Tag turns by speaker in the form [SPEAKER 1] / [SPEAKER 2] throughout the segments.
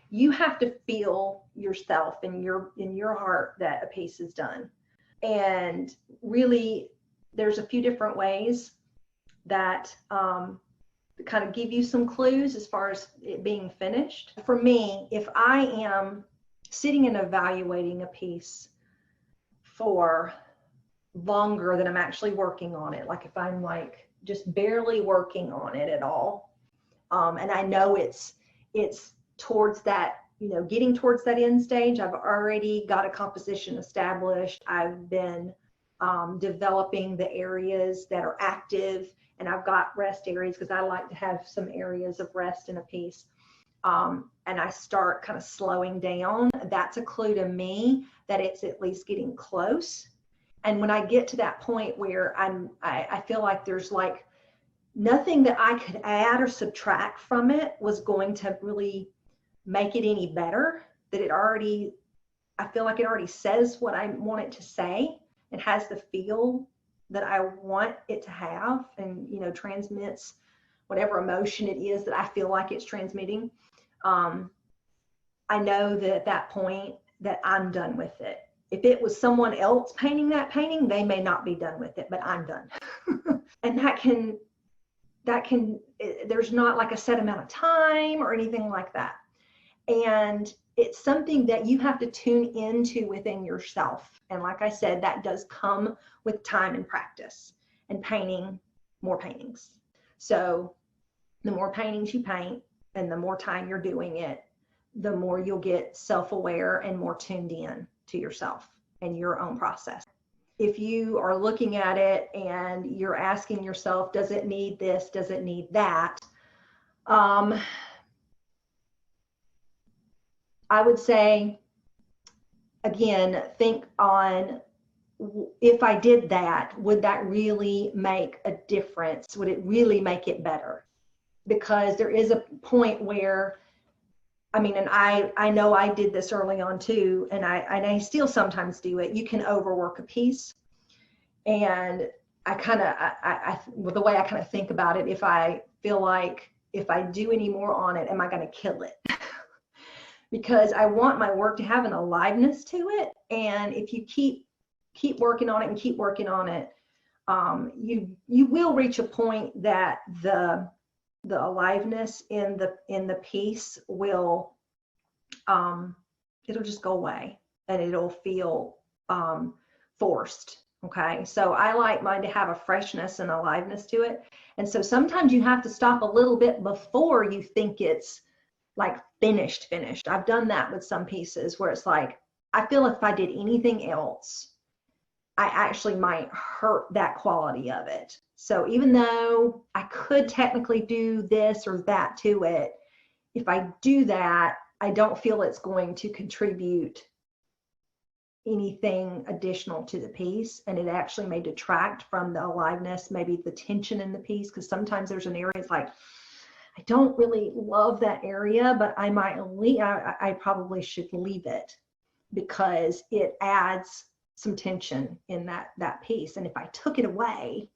[SPEAKER 1] you have to feel yourself in your heart that a piece is done. And really, there's a few different ways that kind of give you some clues as far as it being finished. For me, if I am sitting and evaluating a piece for longer than I'm actually working on it, like if I'm like just barely working on it at all, and I know it's towards that, getting towards that end stage, I've already got a composition established. I've been developing the areas that are active, and I've got rest areas because I like to have some areas of rest in a piece. And I start kind of slowing down. That's a clue to me that it's at least getting close. And when I get to that point where I feel like there's like nothing that I could add or subtract from it was going to really make it any better, that I feel like it already says what I want it to say. It has the feel that I want it to have, and transmits whatever emotion it is that I feel like it's transmitting. I know that at that point that I'm done with it. If it was someone else painting that painting, they may not be done with it, but I'm done. And that can, there's not like a set amount of time or anything like that. And it's something that you have to tune into within yourself. And like I said, that does come with time and practice and painting more paintings. So the more paintings you paint and the more time you're doing it, the more you'll get self-aware and more tuned in to yourself and your own process. If you are looking at it and you're asking yourself, does it need this? Does it need that? I would say, again, think on, if I did that, would that really make a difference? Would it really make it better? Because there is a point where, and I know I did this early on too, and I still sometimes do it. You can overwork a piece. And the way I kind of think about it, if I feel like if I do any more on it, am I going to kill it? Because I want my work to have an aliveness to it. And if you keep working on it and keep working on it, you will reach a point that the aliveness in the piece will, it'll just go away and it'll feel forced. Okay, so I like mine to have a freshness and aliveness to it. And so sometimes you have to stop a little bit before you think it's like finished. I've done that with some pieces where it's like, I feel if I did anything else, I actually might hurt that quality of it. So even though I could technically do this or that to it, if I do that, I don't feel it's going to contribute anything additional to the piece, and it actually may detract from the aliveness, maybe the tension in the piece, because sometimes there's an area it's like, I don't really love that area, but I probably should leave it because it adds some tension in that piece. And if I took it away,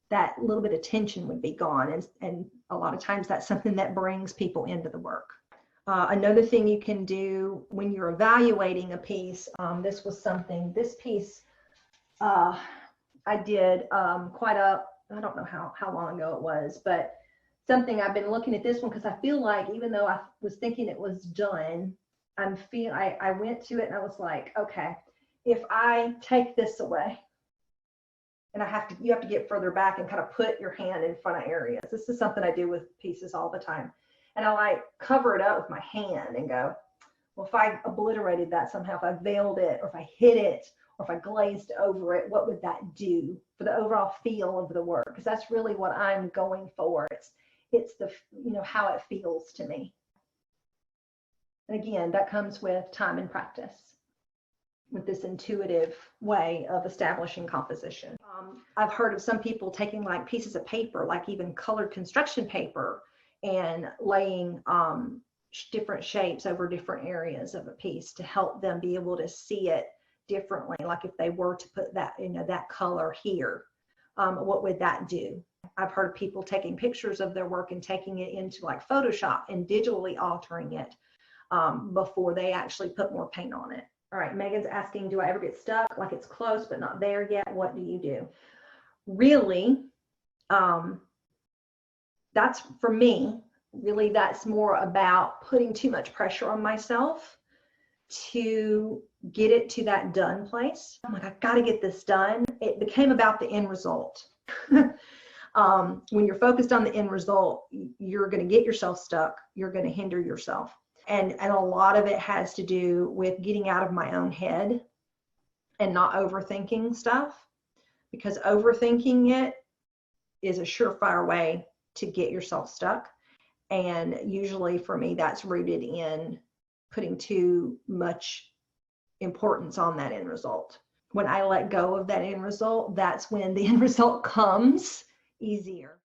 [SPEAKER 1] that little bit of tension would be gone. And a lot of times that's something that brings people into the work. Another thing you can do when you're evaluating a piece, this piece I did I don't know how long ago it was, but something I've been looking at this one because I feel like even though I was thinking it was done, I went to it and I was like, okay, if I take this away, and you have to get further back and kind of put your hand in front of areas. This is something I do with pieces all the time. And I like cover it up with my hand and go, well, if I obliterated that somehow, if I veiled it, or if I hid it, or if I glazed over it, what would that do for the overall feel of the work? Because that's really what I'm going for. It's the, how it feels to me. And again, that comes with time and practice, with this intuitive way of establishing composition. I've heard of some people taking like pieces of paper, like even colored construction paper, and laying different shapes over different areas of a piece to help them be able to see it differently. Like if they were to put that, that color here, what would that do? I've heard people taking pictures of their work and taking it into like Photoshop and digitally altering it. before they actually put more paint on it. All right, Megan's asking, do I ever get stuck? Like it's close, but not there yet. What do you do? Really, that's for me, really, that's more about putting too much pressure on myself to get it to that done place. I'm like, I've got to get this done. It became about the end result. When you're focused on the end result, you're going to get yourself stuck. You're going to hinder yourself. And a lot of it has to do with getting out of my own head and not overthinking stuff, because overthinking it is a surefire way to get yourself stuck. And usually for me, that's rooted in putting too much importance on that end result. When I let go of that end result, that's when the end result comes easier.